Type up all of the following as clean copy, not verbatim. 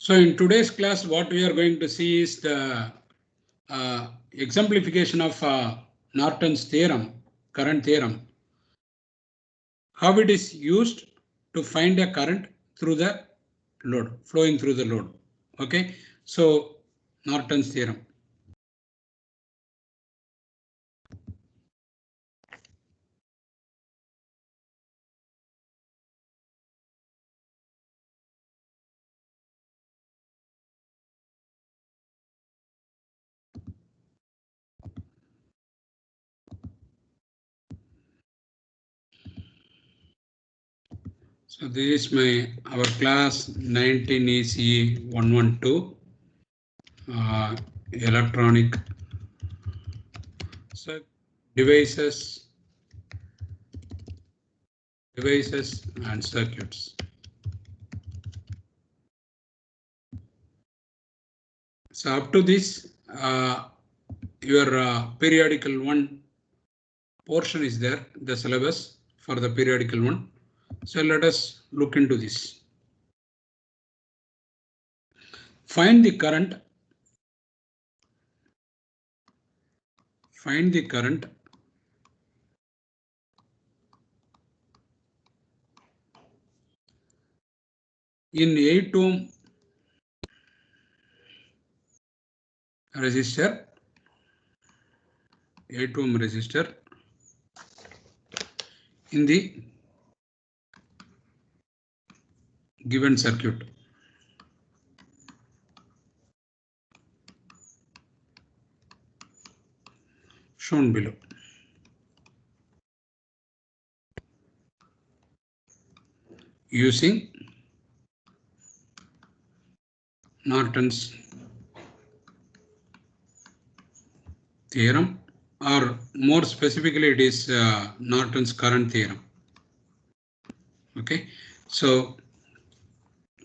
So in today's class, what we are going to see is the exemplification of Norton's theorem, current theorem, how it is used to find a current through the load, flowing through the load. Okay, so Norton's theorem. So this is our class 19 ECE 112 electronic devices and circuits. So up to this, your periodical one portion is there, the syllabus for the periodical one. So let us look into this. Find the current. Find the current in 8 ohm resistor. 8 ohm resistor in the given circuit. Shown below. Using Norton's theorem, or more specifically it is Norton's current theorem. Okay, so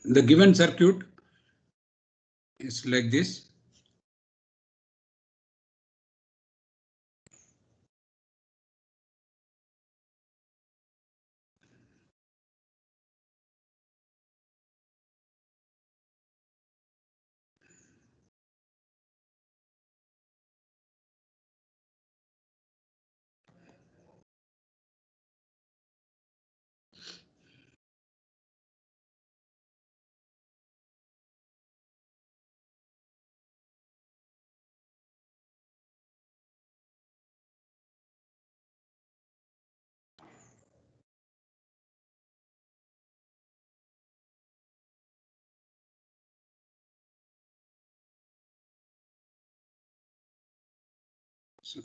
the given circuit is like this. So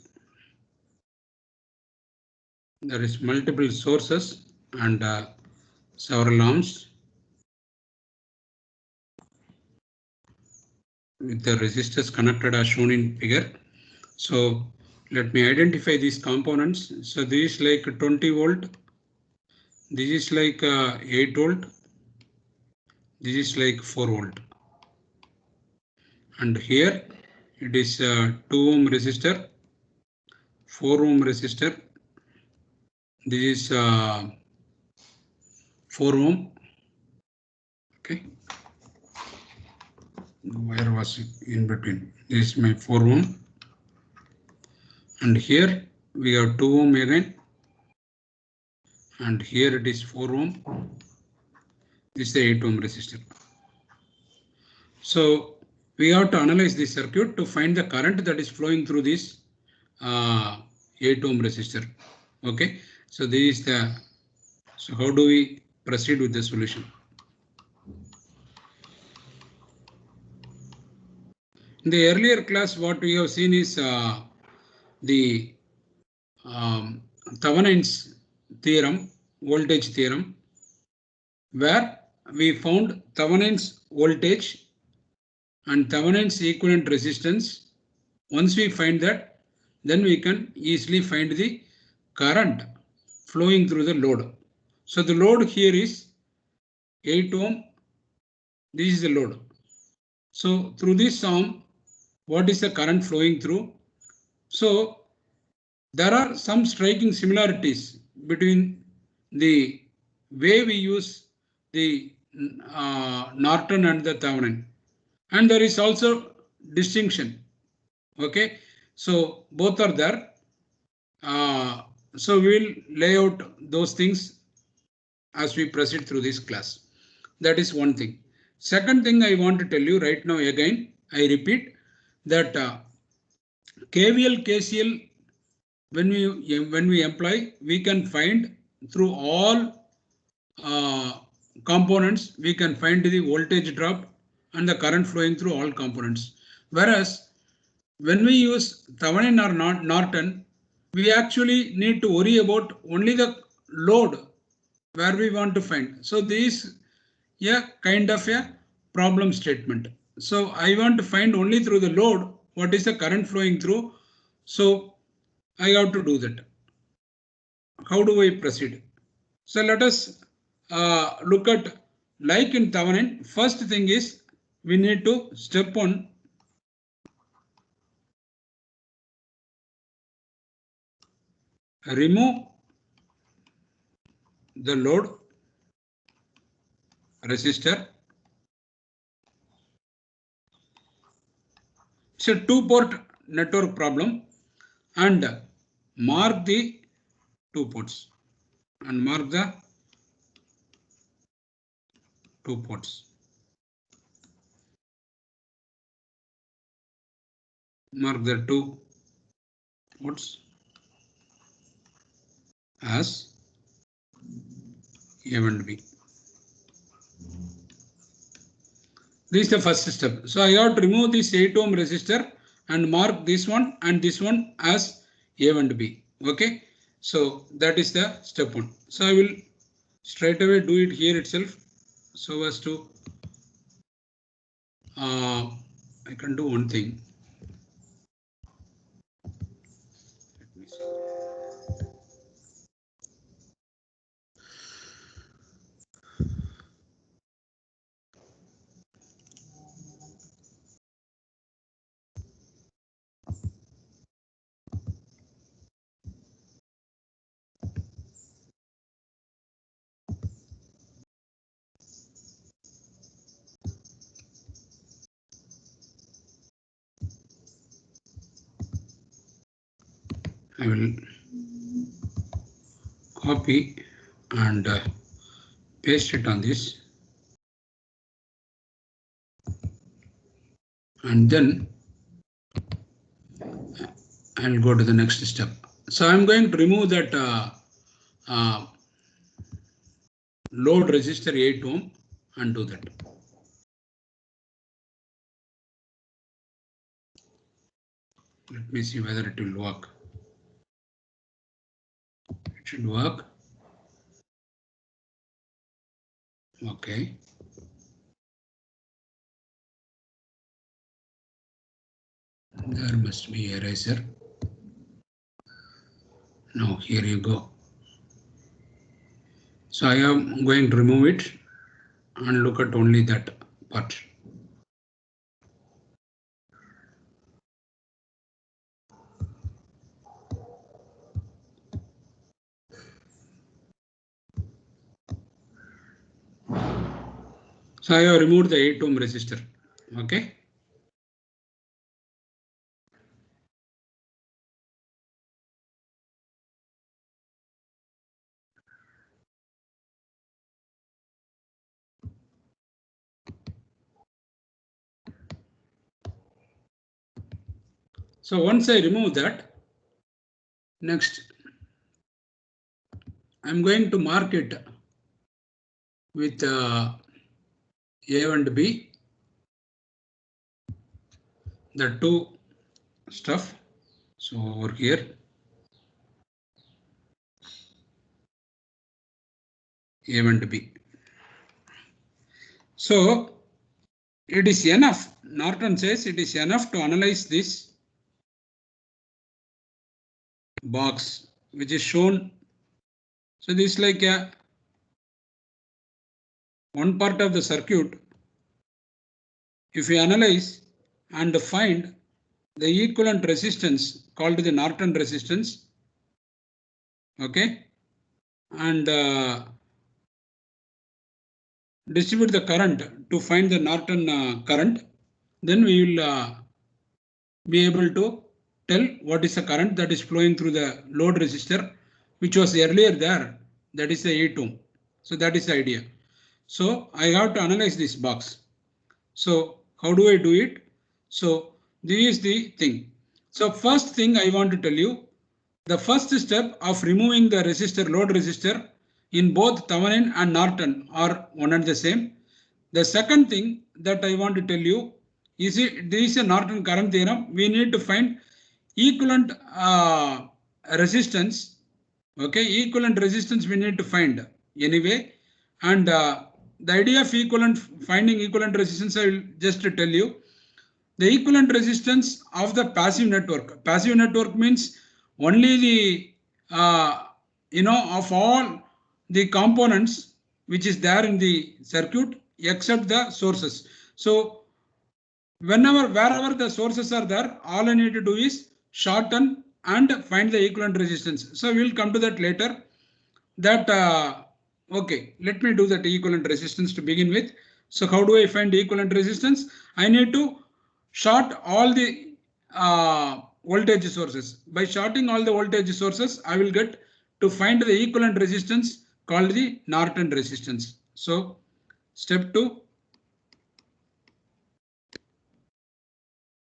there is multiple sources and several arms with the resistors connected as shown in figure. So let me identify these components. So this is like 20 volt. This is like 8 volt. This is like 4 volt. And here it is 2 ohm resistor, 4 ohm resistor. This is 4 ohm. Okay. Where was it in between? This is my 4 ohm. And here we have 2 ohm again. And here it is 4 ohm. This is the 8 ohm resistor. So we have to analyze this circuit to find the current that is flowing through this 8 ohm resistor. Okay. So this is the. So how do we proceed with the solution? In the earlier class, what we have seen is the Thevenin's theorem, voltage theorem, where we found Thevenin's voltage and Thevenin's equivalent resistance. Once we find that, then we can easily find the current flowing through the load. So the load here is 8 ohm. This is the load. So through this arm, what is the current flowing through? So there are some striking similarities between the way we use the Norton and the Thevenin. And there is also distinction. Okay, so both are there. So we will lay out those things as we proceed through this class. That is one thing. Second thing I want to tell you right now again, I repeat that KVL, KCL, when we employ, we can find through all components, we can find the voltage drop and the current flowing through all components. Whereas when we use Thevenin or Norton, we actually need to worry about only the load where we want to find. So this is a kind of a problem statement. So I want to find only through the load what is the current flowing through. So I have to do that. How do I proceed? So let us look at, like in Thevenin, first thing is we need to step on remove the load resistor. It's a two-port network problem, and mark the two ports and mark the two ports. Mark the two ports as A and B. This is the first step. So I have to remove this 8 ohm resistor and mark this one and this one as A and B. Okay. So that is the step one. So I will straight away do it here itself. So as to I can do one thing. Let me see. I will copy and paste it on this, and then I'll go to the next step. So I'm going to remove that load resistor 8 ohm and do that. Let me see whether it will work. It should work. Okay. There must be eraser. Now here you go. So I am going to remove it and look at only that part. So I have removed the 8 ohm resistor. Okay. So once I remove that, next I'm going to mark it with A and B, the two stuff. So over here, A and B. So it is enough. Norton says it is enough to analyze this box, which is shown. So this is like a one part of the circuit. If we analyze and find the equivalent resistance called the Norton resistance, okay, and distribute the current to find the Norton current, then we will be able to tell what is the current that is flowing through the load resistor, which was earlier there, that is the 8 ohm. So that is the idea. So I have to analyze this box. So how do I do it? So this is the thing. So first thing I want to tell you, the first step of removing the resistor, load resistor in both Thevenin and Norton are one and the same. The second thing that I want to tell you is this is a Norton current theorem. We need to find equivalent resistance. Okay, equivalent resistance we need to find anyway. And the idea of finding equivalent resistance, I will just tell you. The equivalent resistance of the passive network. Passive network means only the, of all the components which is there in the circuit except the sources. So wherever the sources are there, all I need to do is shorten and find the equivalent resistance. So we'll come to that later. That okay, let me do that equivalent resistance to begin with. So how do I find equivalent resistance? I need to short all the voltage sources. By shorting all the voltage sources, I will get to find the equivalent resistance called the Norton resistance. So step 2,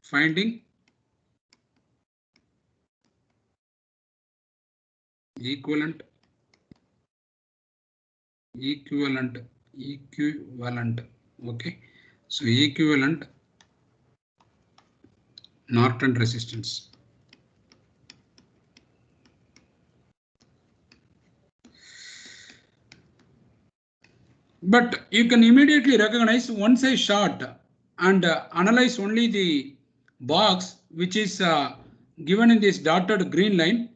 finding equivalent. Okay, so equivalent Norton resistance. But you can immediately recognize once I short and analyze only the box which is given in this dotted green line,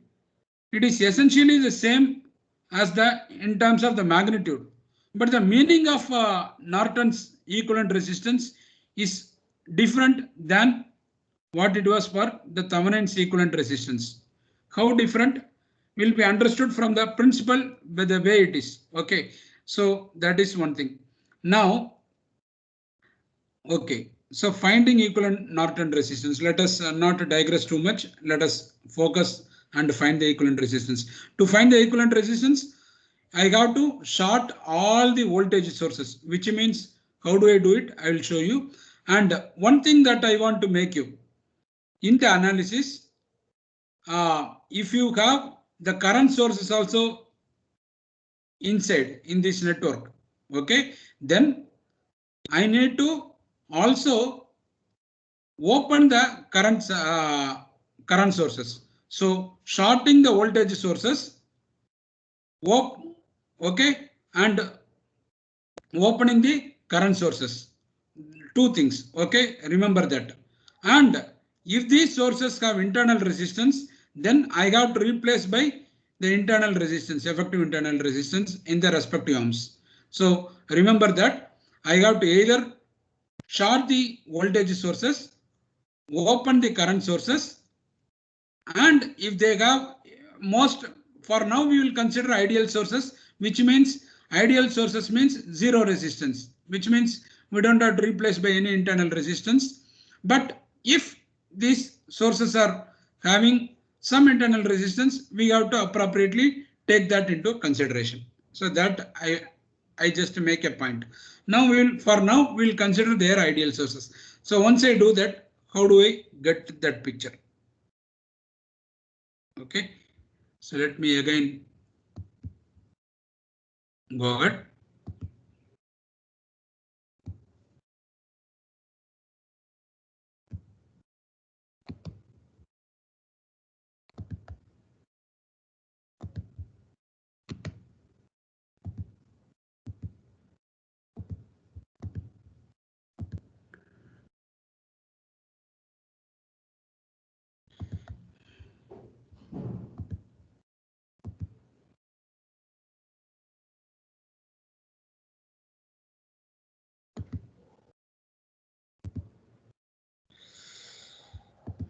it is essentially the same as in terms of the magnitude. But the meaning of Norton's equivalent resistance is different than what it was for the Thevenin's equivalent resistance. How different will be understood from the principle by the way it is. Okay, so that is one thing. Now, okay, so finding equivalent Norton resistance. Let us not digress too much. Let us focus and find the equivalent resistance. To find the equivalent resistance, I have to short all the voltage sources, which means how do I do it? I will show you. And one thing that I want to make you in the analysis, if you have the current sources also inside in this network, okay, then I need to also open the current sources. So shorting the voltage sources, okay, and opening the current sources. Two things, okay, remember that. And if these sources have internal resistance, then I have to replace by the internal resistance, effective internal resistance in the respective ohms. So remember that I have to either short the voltage sources, open the current sources, and if they have for now we will consider ideal sources, which means ideal sources means zero resistance, which means we don't have to replace by any internal resistance. But if these sources are having some internal resistance, we have to appropriately take that into consideration. So that I just make a point. Now we'll consider their ideal sources. So once I do that, how do I get that picture? Okay, so let me again go ahead.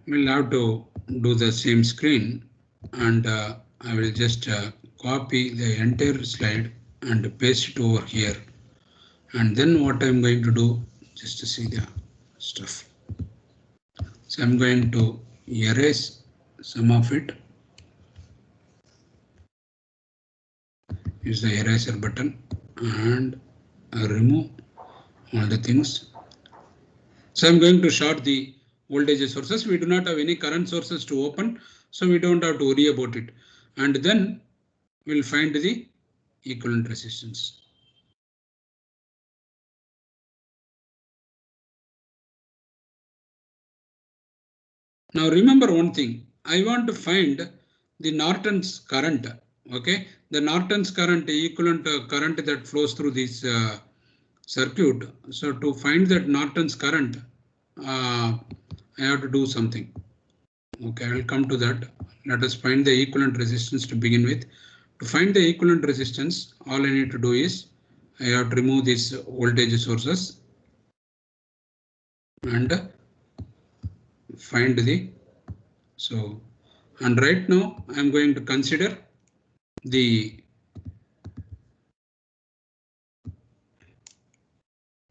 We'll have to do the same screen, and I will just copy the entire slide and paste it over here And then what I'm going to do, just to see the stuff. So I'm going to erase some of it. Use the eraser button and remove all the things. So I'm going to short the voltage sources. We do not have any current sources to open, so we don't have to worry about it. And then we'll find the equivalent resistance. Now remember one thing, I want to find the Norton's current. Okay, the Norton's current, equivalent current that flows through this circuit. So to find that Norton's current, I have to do something. Okay, I will come to that. Let us find the equivalent resistance to begin with. To find the equivalent resistance, all I need to do is I have to remove these voltage sources and find the, so, and right now I am going to consider the,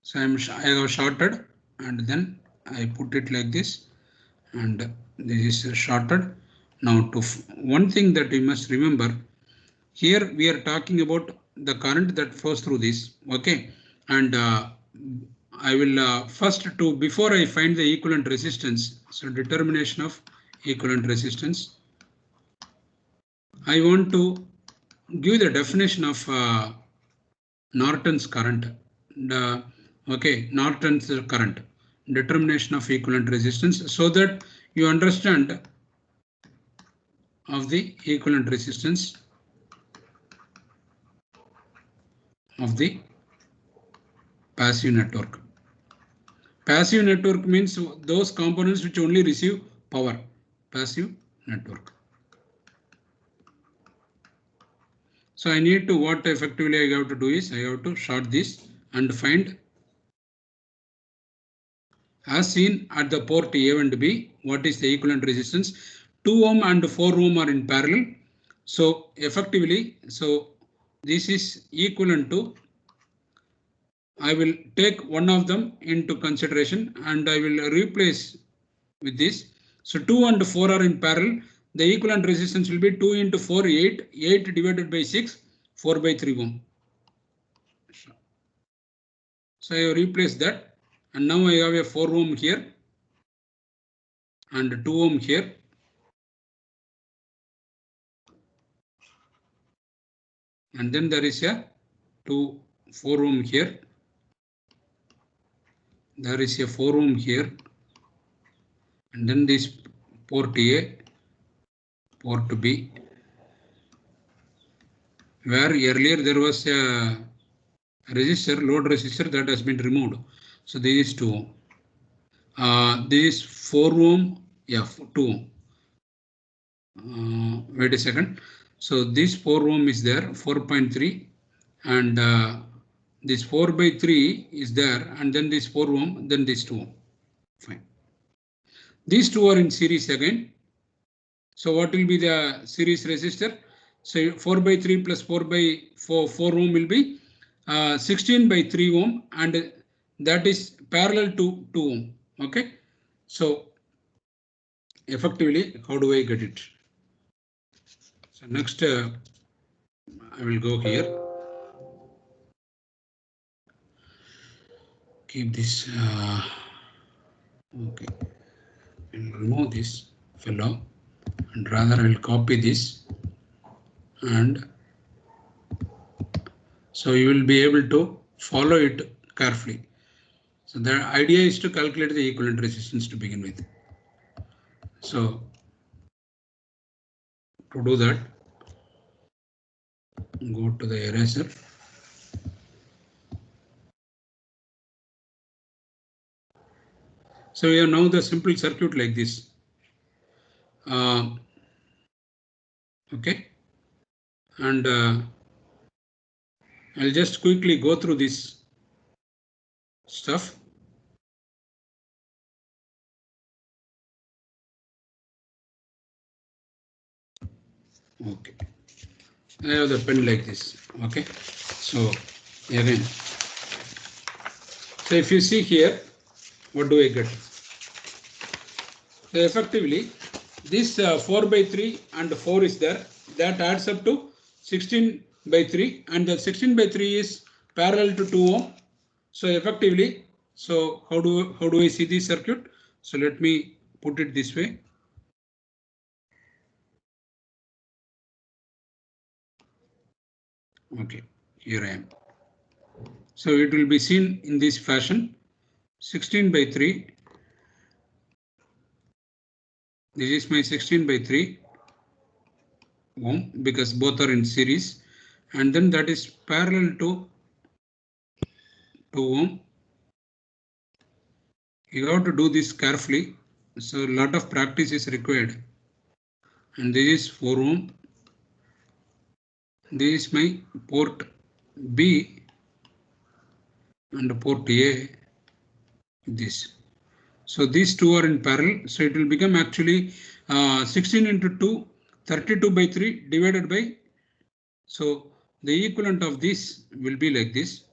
so I have shorted and then I put it like this and this is shorted. Now to one thing that we must remember, here we are talking about the current that flows through this, okay, and I will first to, before I find the equivalent resistance, so determination of equivalent resistance, I want to give the definition of Norton's current. Okay, Norton's current, determination of equivalent resistance, so that you understand of the equivalent resistance of the passive network. Passive network means those components which only receive power. Passive network. So I need to, what effectively I have to do is I have to short this and find, as seen at the port A and B, what is the equivalent resistance. 2 ohm and 4 ohm are in parallel. So effectively, so this is equivalent to, I will take one of them into consideration and I will replace with this. So 2 and 4 are in parallel. The equivalent resistance will be 2 into 4, 8. 8 divided by 6, 4 by 3 ohm. So I have replaced that. And now I have a 4 ohm here and 2 ohm here. And then there is a 4 ohm here. There is a 4 ohm here. And then this port A, port B, where earlier there was a resistor, load resistor that has been removed. So this is 2 ohm. This 4 ohm, yeah, 2 ohm. Wait a second. So this 4 ohm is there, 4.3, and this 4 by 3 is there, and then this 4 ohm, then this 2 ohm. Fine. These two are in series again. So what will be the series resistor? So 4 by 3 plus 4 by 4 ohm will be 16 by 3 ohm, and that is parallel to 2 ohm. Okay. So effectively, how do I get it? So next, I will go here. Keep this. Okay. I'll remove this fellow, and rather I will copy this, and so you will be able to follow it carefully. So the idea is to calculate the equivalent resistance to begin with. So to do that, go to the eraser. So we have now the simple circuit like this. Okay, and I'll just quickly go through this stuff. Okay, I have the pen like this. Okay, so again, So if you see here, what do I get? So effectively, this 4 by 3 and 4 is there. That adds up to 16 by 3, and the 16 by 3 is parallel to 2 ohm. So effectively, so how do I see this circuit? So let me put it this way. Okay, here I am. So it will be seen in this fashion. 16 by 3. This is my 16 by 3 ohm because both are in series, and then that is parallel to 2 ohm. You have to do this carefully, so a lot of practice is required. And this is 4 ohm. This is my port B and port A. This. So these two are in parallel. So it will become actually 16 into 2, 32 by 3 divided by. So the equivalent of this will be like this.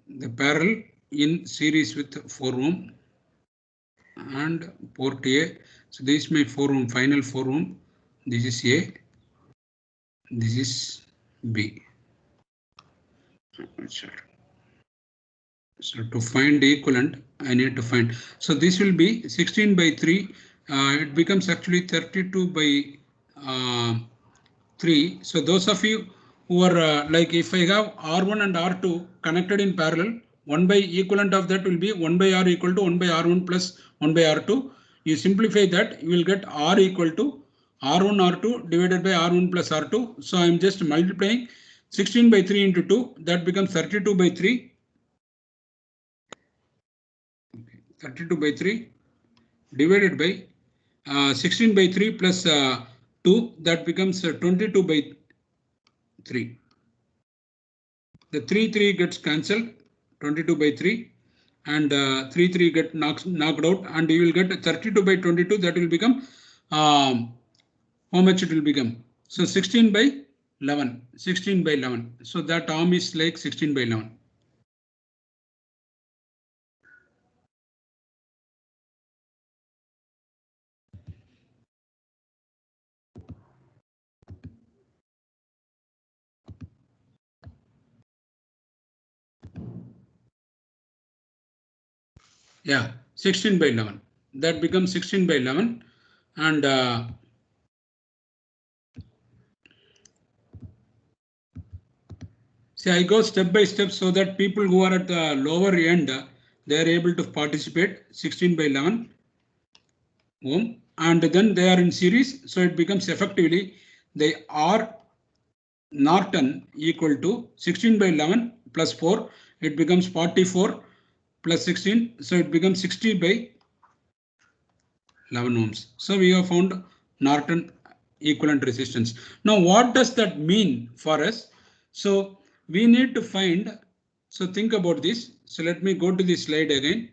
The parallel in series with 4 ohm and port A. So this is my 4 ohm, final 4 ohm. This is A. This is B. So to find equivalent, I need to find. So this will be 16 by 3. It becomes actually 32 by 3. So those of you who are like, if I have R1 and R2 connected in parallel, 1 by equivalent of that will be 1 by R equal to 1 by R1 plus 1 by R2. You simplify that, you will get R equal to R1 R2 divided by R1 plus R2. So I am just multiplying 16 by 3 into 2. That becomes 32 by 3. 32 by 3 divided by 16 by 3 plus 2, that becomes 22 by 3. The 3 gets cancelled, 22 by 3, and 3 get knocked out, and you will get 32 by 22. That will become how much it will become? So 16 by 11. 16 by 11. So that arm is like 16 by 11. Yeah, 16 by 11. That becomes 16 by 11, and see, I go step by step so that people who are at the lower end, they are able to participate. 16 by 11 ohm, and then they are in series. So it becomes effectively they are Norton equal to 16 by 11 plus 4. It becomes 44 plus 16. So it becomes 60 by 11 ohms. So we have found Norton equivalent resistance. Now, what does that mean for us? So we need to find. So think about this. So let me go to this slide again.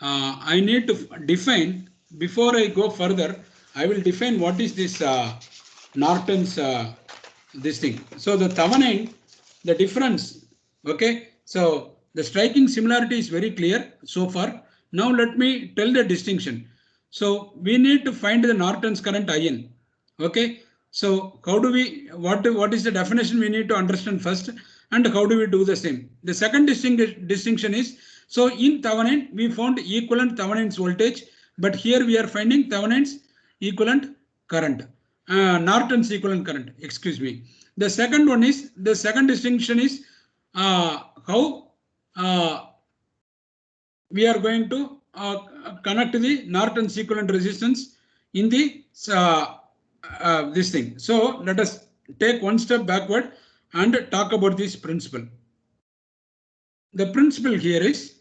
I need to define, before I go further, I will define what is this Norton's this thing. So the Thevenin, the difference, okay. So the striking similarity is very clear so far. Now let me tell the distinction. So we need to find the Norton's current IN. Okay. So how do we, what is the definition we need to understand first, and how do we do the same? The second distinction is, so in Thevenin we found equivalent Thevenin's voltage, but here we are finding Thevenin's equivalent current, Norton's equivalent current, excuse me. The second one is, the second distinction is how we are going to connect the Norton's equivalent resistance in the this thing. So let us take one step backward and talk about this principle. The principle here is,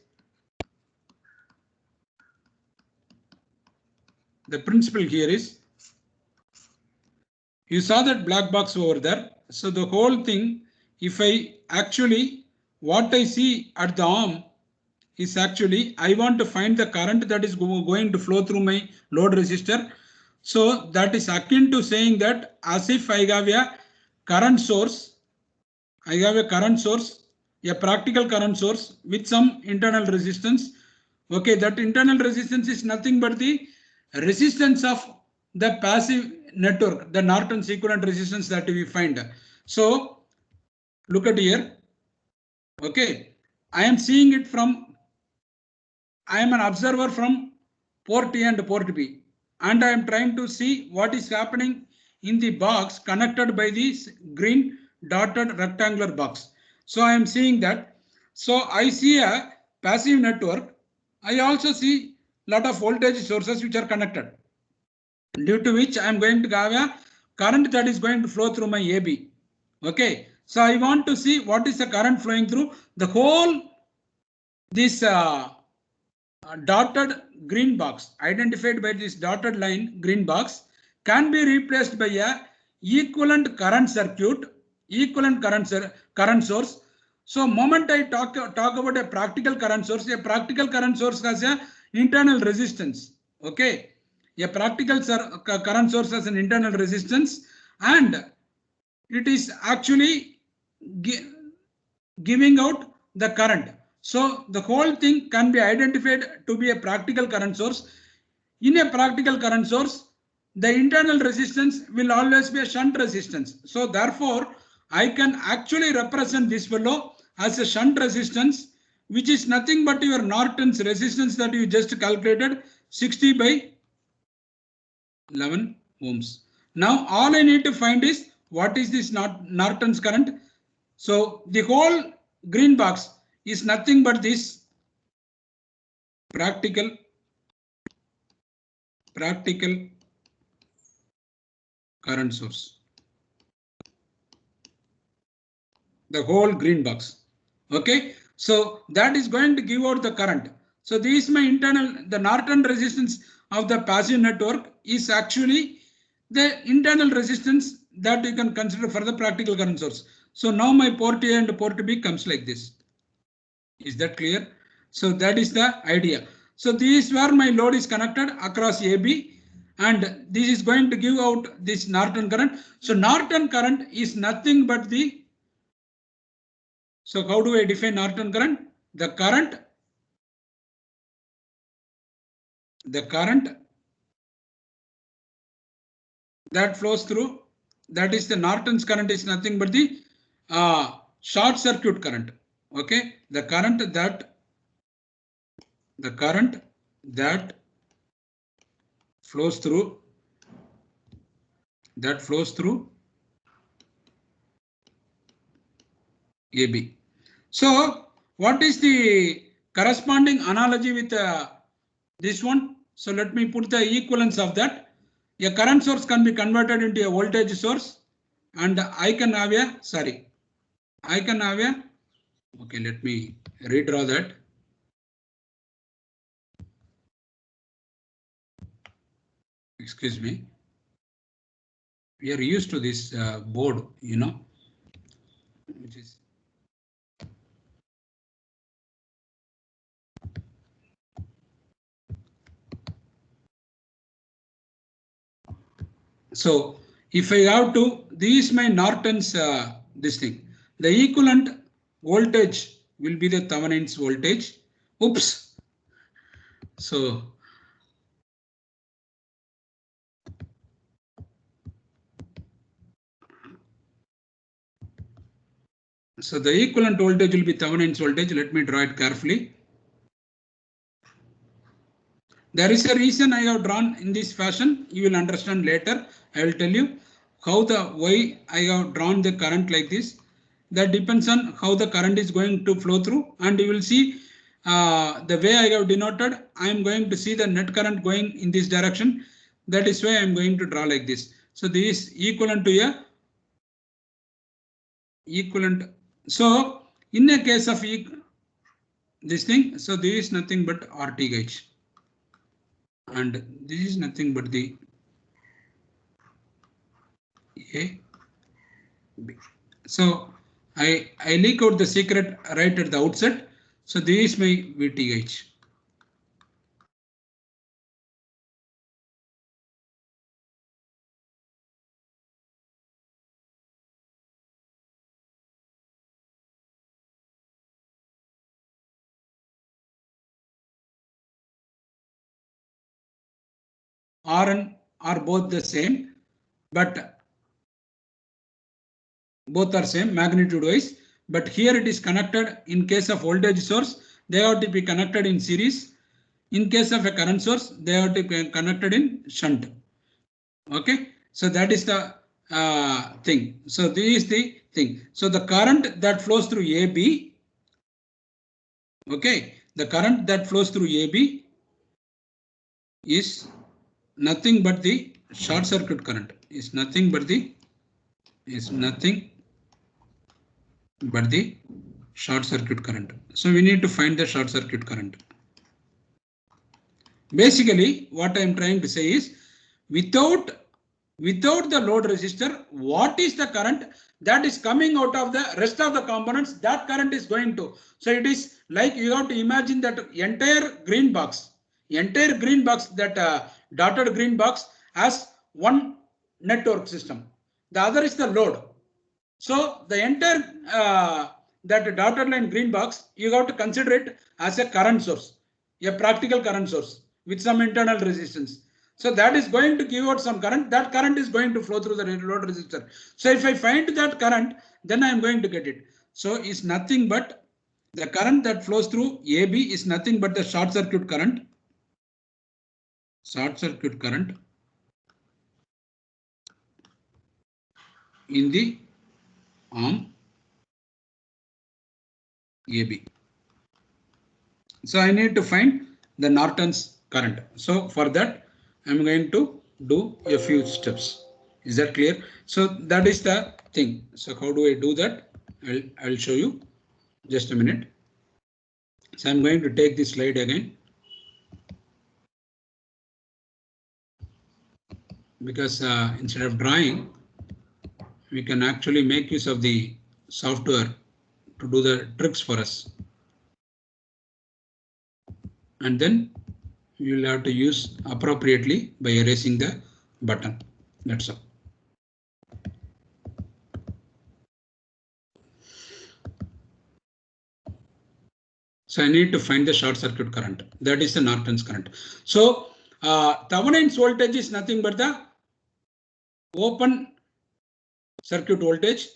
you saw that black box over there. So the whole thing, if I actually, what I see at the arm is actually, I want to find the current that is going to flow through my load resistor. So that is akin to saying that as if I have a current source, a practical current source with some internal resistance. Okay, that internal resistance is nothing but the resistance of the passive network, the Norton's equivalent resistance that we find. So look at here. Okay, I am seeing it from, I am an observer from port A and port B, and I am trying to see what is happening in the box connected by this green dotted rectangular box. So I am seeing that. So I see a passive network. I also see lot of voltage sources which are connected, due to which I am going to have a current that is going to flow through my AB. Okay, so I want to see what is the current flowing through the whole this dotted green box, identified by this dotted line green box, can be replaced by a equivalent current circuit, equivalent current source. So moment I talk about a practical current source has a internal resistance. Okay, a practical current source has an internal resistance, and it is actually giving out the current. So the whole thing can be identified to be a practical current source. In a practical current source, the internal resistance will always be a shunt resistance. So therefore, I can actually represent this fellow as a shunt resistance, which is nothing but your Norton's resistance that you just calculated, 60 by 11 ohms. Now all I need to find is what is this Norton's current. So the whole green box is nothing but this practical current source. The whole green box. Okay, so that is going to give out the current. So this is my internal, the Norton resistance of the passive network is actually the internal resistance that you can consider for the practical current source. So now my port A and port B comes like this. Is that clear? So that is the idea. So this is where my load is connected across AB, and this is going to give out this Norton current. So Norton current is nothing but the, so how do I define Norton current? The current that flows through, that is the Norton's current, is nothing but the short circuit current. Okay, the current that flows through AB. So what is the corresponding analogy with this one? So let me put the equivalence of that. A current source can be converted into a voltage source, and I can have a, okay, let me redraw that. Excuse me. We are used to this board, you know, which is, so if I have to, this is my Norton's this thing. The equivalent voltage will be the Thevenin's voltage. Oops. So the equivalent voltage will be Thevenin's voltage. Let me draw it carefully. There is a reason I have drawn in this fashion. You will understand later. I will tell you why I have drawn the current like this. That depends on how the current is going to flow through, and you will see the way I have denoted. I am going to see the net current going in this direction. That is why I am going to draw like this. So this is equivalent to a equivalent. So in a case of this thing, so this is nothing but RTH. And this is nothing but the A, B. So I leak out the secret right at the outset. So this is my VTH. Rn are both the same, but both are same magnitude wise. But here it is connected. In case of voltage source, they have to be connected in series. In case of a current source, they have to be connected in shunt. Okay, so that is the thing. So this is the thing. So the current that flows through AB, okay, the current that flows through AB is nothing but the short circuit current. Is nothing but the short circuit current. So we need to find the short circuit current. Basically, what I am trying to say is, without the load resistor, what is the current that is coming out of the rest of the components? That current is going to. So it is like you have to imagine that entire green box, that dotted green box has one network system. The other is the load. So the entire that dotted line green box, you have to consider it as a current source, a practical current source with some internal resistance. So that is going to give out some current. That current is going to flow through the load resistor. So if I find that current, then I am going to get it. So it's nothing but the current that flows through AB is nothing but the short circuit current. Short circuit current in the arm AB. So I need to find the Norton's current. So for that, I'm going to do a few steps. Is that clear? So that is the thing. So how do I do that? I'll show you. Just a minute. So I'm going to take this slide again, because instead of drawing, we can actually make use of the software to do the tricks for us. And then you will have to use appropriately by erasing the button. That's all. So I need to find the short circuit current. That is the Norton's current. So Thevenin's voltage is nothing but the open circuit voltage.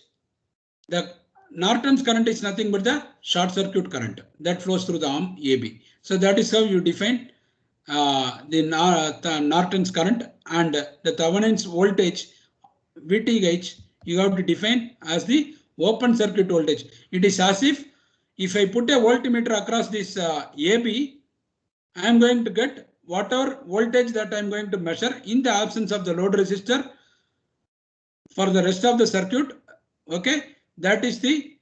The Norton's current is nothing but the short circuit current that flows through the arm AB. So that is how you define the Norton's current, and the Thevenin's voltage VTH you have to define as the open circuit voltage. It is as if I put a voltmeter across this AB, I am going to get whatever voltage that I am going to measure in the absence of the load resistor for the rest of the circuit. Okay, that is the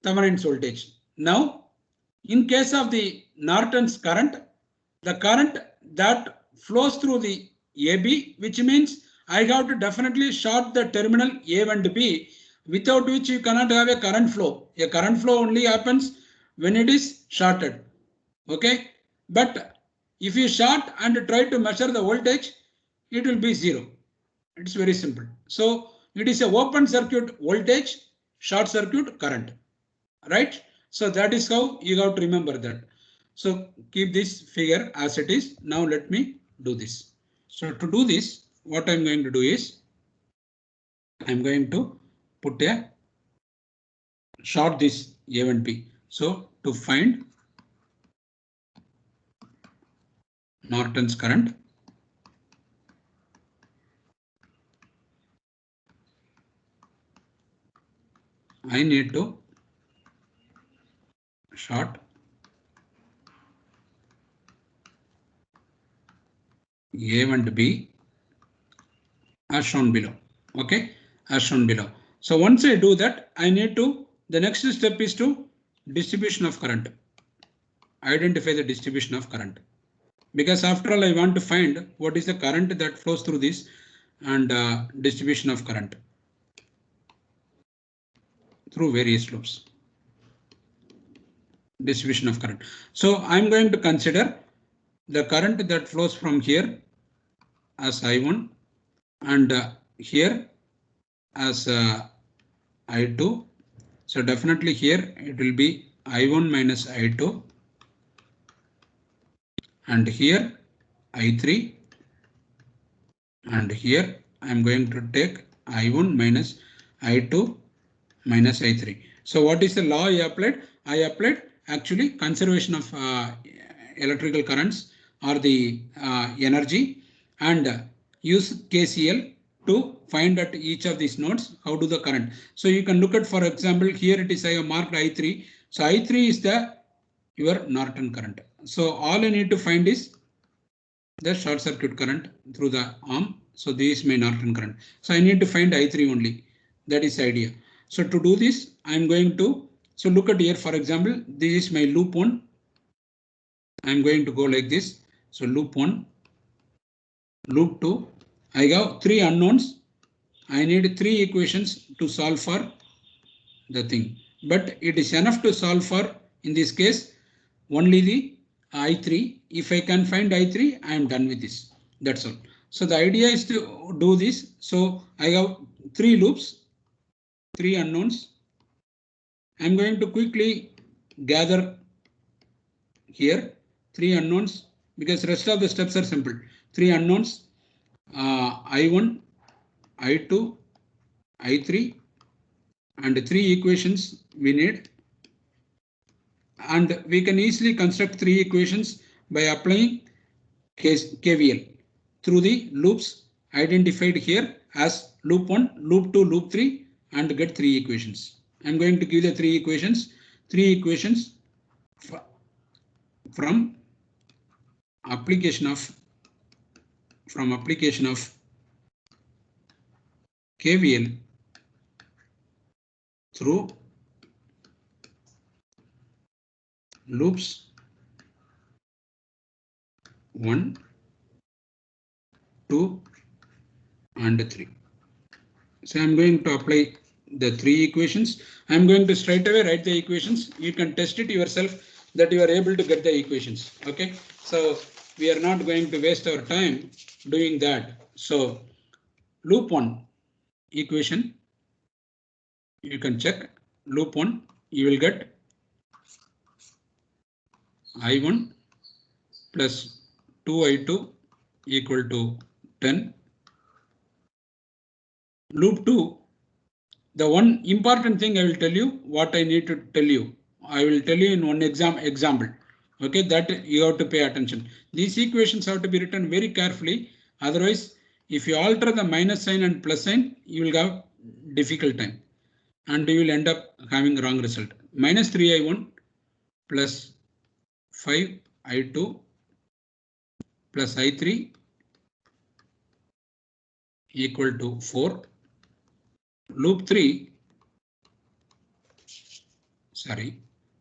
Thevenin's voltage. Now, in case of the Norton's current, the current that flows through the AB, which means I have to definitely short the terminal A and B, without which you cannot have a current flow. A current flow only happens when it is shorted. Okay, but if you short and try to measure the voltage, it will be zero. It's very simple. So it is a open circuit voltage, short circuit current, right? So that is how you have to remember that. So keep this figure as it is. Now let me do this. So to do this, what I'm going to do is I'm going to put a short this A and B. So to find Norton's current, I need to short A and B as shown below. Okay, as shown below. So once I do that, I need to, the next step is to distribution of current. Identify the distribution of current, because after all I want to find what is the current that flows through this, and distribution of current through various loops. Distribution of current. So I'm going to consider the current that flows from here as I1 and here as I2. So definitely here it will be I1 minus I2, and here I3 And here I am going to take I1 minus I2 minus I3. So what is the law I applied? I applied actually conservation of electrical currents or the energy, and use KCL to find at each of these nodes how do the current. So you can look at, for example, here it is I have marked I3. So I3 is the your Norton current. So all I need to find is the short circuit current through the arm. So this is my Norton current. So I need to find I3 only. That is the idea. So to do this, I'm going to, so look at here, for example, this is my loop 1. I'm going to go like this. So loop 1, loop 2, I have 3 unknowns. I need 3 equations to solve for the thing. But it is enough to solve for, in this case, only the I3. If I can find I3, I am done with this. That's all. So the idea is to do this. So I have 3 loops, 3 unknowns. I'm going to quickly gather here 3 unknowns because rest of the steps are simple. 3 unknowns, I1, I2, I3, and 3 equations we need. And we can easily construct 3 equations by applying KVL through the loops identified here as loop 1, loop 2, loop 3, and get 3 equations. I'm going to give the 3 equations. 3 equations from application of KVL through loops 1, 2, and 3. So I'm going to apply the 3 equations. I'm going to straight away write the equations. You can test it yourself that you are able to get the equations. Okay, so we are not going to waste our time doing that. So loop 1 equation, you can check loop 1, you will get I1 plus 2I2 equal to 10. Loop 2, the one important thing I will tell you, what I need to tell you, I will tell you in one example. Okay, that you have to pay attention. These equations have to be written very carefully. Otherwise, if you alter the minus sign and plus sign, you will have difficult time and you will end up having wrong result. Minus 3I1 plus 5I2 plus I3 equal to 4. Loop 3,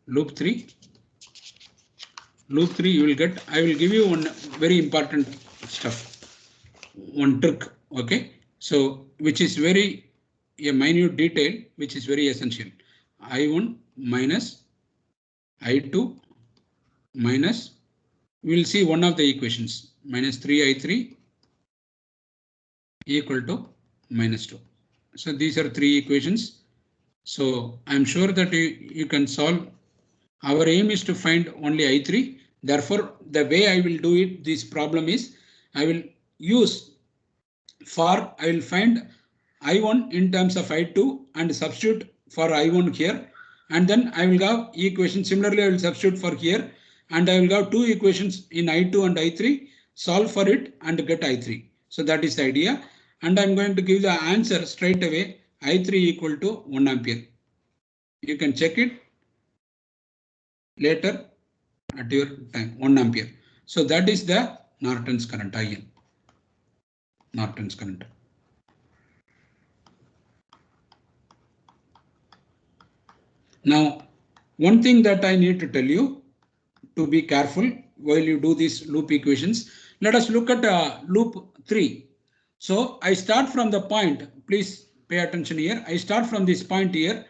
loop 3 you will get, I will give you one very important stuff, one trick. Okay, so which is very a minute detail which is very essential. I1 minus I2 minus, we will see one of the equations, minus 3I3 equal to minus 2. So these are 3 equations. So I'm sure that you can solve. Our aim is to find only I3. Therefore, the way I will do it, this problem is, I will use I will find I1 in terms of I2 and substitute for I1 here. And then I will have equation. Similarly, I will substitute for here and I will have 2 equations in I2 and I3, solve for it and get I3. So that is the idea. And I'm going to give the answer straight away, I3 equal to 1 ampere. You can check it later at your time, 1 ampere. So that is the Norton's current, IN. Norton's current. Now, one thing that I need to tell you to be careful while you do these loop equations. Let us look at loop 3. So I start from the point, please pay attention here. I start from this point here,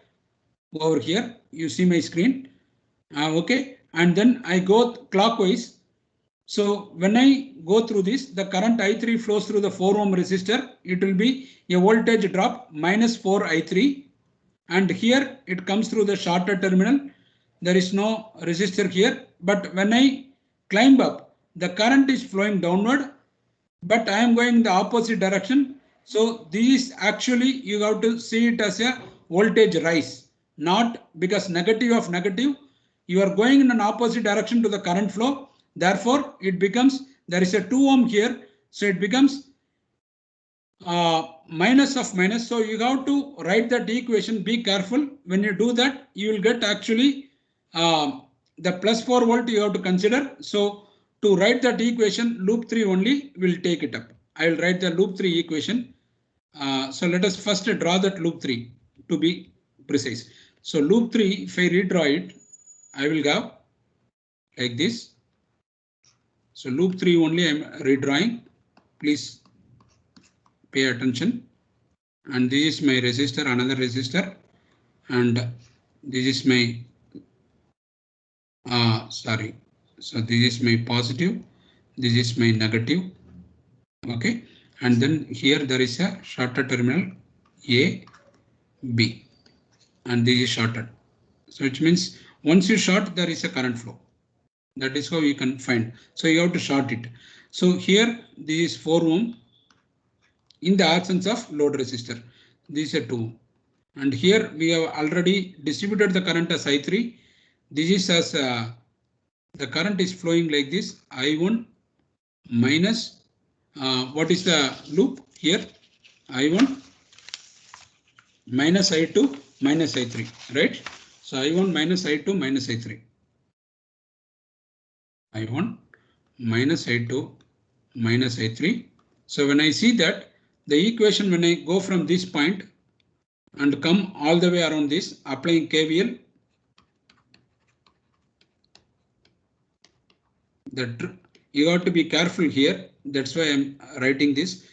over here, you see my screen. Okay, and then I go clockwise. So when I go through this, the current I3 flows through the 4 ohm resistor. It will be a voltage drop minus 4 I3. And here it comes through the shorter terminal. There is no resistor here. But when I climb up, the current is flowing downward but I am going in the opposite direction. So this actually you have to see it as a voltage rise, not because negative of negative. You are going in an opposite direction to the current flow. Therefore, it becomes, there is a 2 ohm here. So it becomes minus of minus. So you have to write that equation. Be careful when you do that. You will get actually the plus 4 volt you have to consider. So to write that equation, loop 3 only will take it up. I will write the loop 3 equation. So let us first draw that loop 3 to be precise. So loop 3, if I redraw it, I will have like this. So loop 3 only I am redrawing. Please pay attention. And this is my resistor, another resistor, and this is my sorry. So this is my positive, this is my negative. Okay, and then here there is a shorted terminal A, B, and this is shorted. So which means once you short, there is a current flow. That is how you can find. So you have to short it. So here this is 4 ohm in the absence of load resistor. This is a 2 ohm. And here we have already distributed the current as I3. This is as the current is flowing like this, I1 minus, what is the loop here? I1 minus I2 minus I3, right? So I1 minus I2 minus I3. I1 minus I2 minus I3. So when I see that, the equation when I go from this point and come all the way around this, applying KVL, that you have to be careful here. That's why I'm writing this.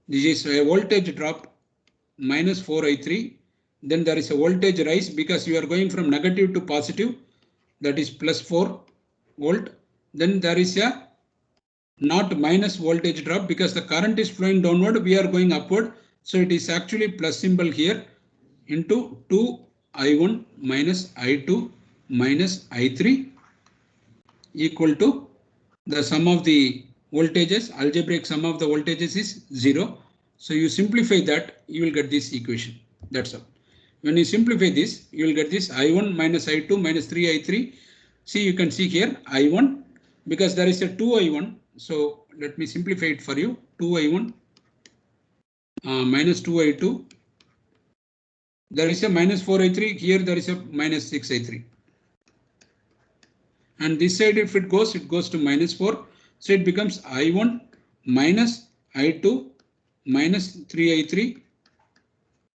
This is a voltage drop minus 4I3. Then there is a voltage rise because you are going from negative to positive. That is plus 4 volt. Then there is a not minus voltage drop because the current is flowing downward. We are going upward. So it is actually plus symbol here into 2I1 minus I2 minus I3 equal to the sum of the voltages, algebraic sum of the voltages is 0. So you simplify that, you will get this equation. That's all. When you simplify this, you will get this I1 minus I2 minus 3I3. See, you can see here I1 because there is a 2I1. So let me simplify it for you. 2I1 minus 2I2. There is a minus 4I3. Here there is a minus 6I3. And this side, if it goes to minus 4. So it becomes I1 minus I2 minus 3I3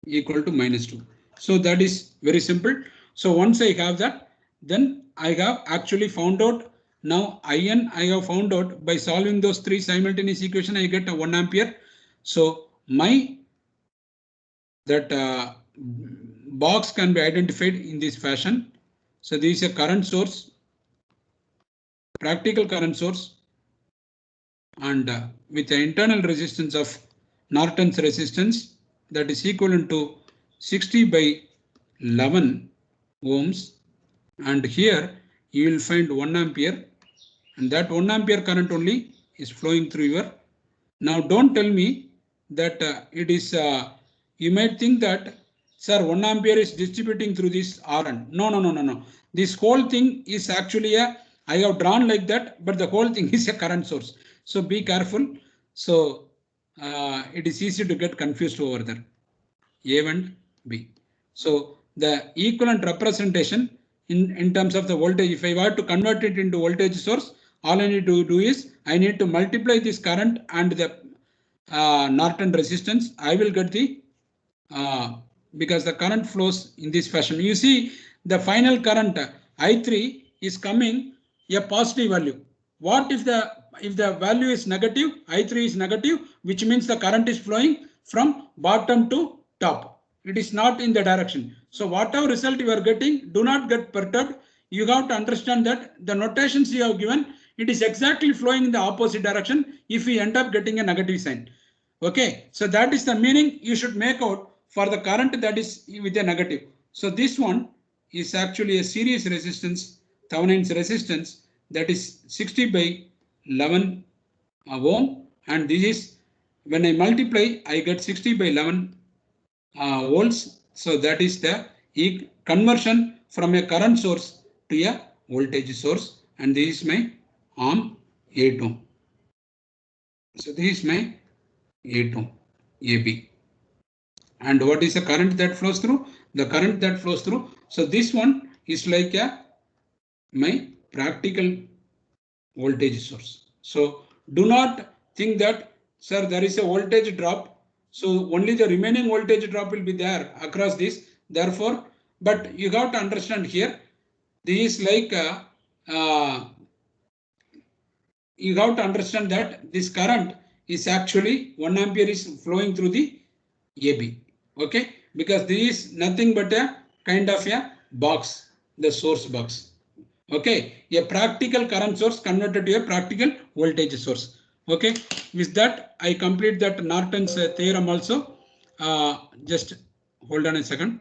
equal to minus 2. So that is very simple. So once I have that, then I have actually found out now IN I have found out by solving those three simultaneous equations, I get a 1 ampere. So my that box can be identified in this fashion. So this is a current source, practical current source, and with the internal resistance of Norton's resistance that is equivalent to 60 by 11 ohms, and here you will find 1 ampere, and that 1 ampere current only is flowing through your. Now don't tell me that it is, you might think that sir 1 ampere is distributing through this Rn. No. This whole thing is actually I have drawn like that, but the whole thing is a current source. So be careful. So it is easy to get confused over there. A and B. So the equivalent representation in terms of the voltage, if I were to convert it into voltage source, all I need to do is I need to multiply this current and the Norton resistance. I will get the because the current flows in this fashion. You see the final current I3 is coming a positive value. What if the value is negative? I3 is negative, which means the current is flowing from bottom to top. It is not in the direction. So whatever result you are getting, do not get perturbed. You have to understand that the notations you have given, it is exactly flowing in the opposite direction if we end up getting a negative sign. Okay, so that is the meaning you should make out for the current that is with a negative. So this one is actually a series resistance, Thevenin's resistance, that is 60 by 11 ohm, and this is when I multiply, I get 60 by 11 volts. So that is the conversion from a current source to a voltage source, and this is my arm A2. So this is my A2, AB. And what is the current that flows through? The current that flows through. So this one is like my practical voltage source. So do not think that, sir, there is a voltage drop. So only the remaining voltage drop will be there across this. Therefore, but you got to understand here, this is like you have to understand that this current is actually 1 ampere is flowing through the AB. Okay, because this is nothing but a kind of a box, the source box. Okay, a practical current source converted to a practical voltage source. Okay, with that I complete that Norton's theorem also. Just hold on a second.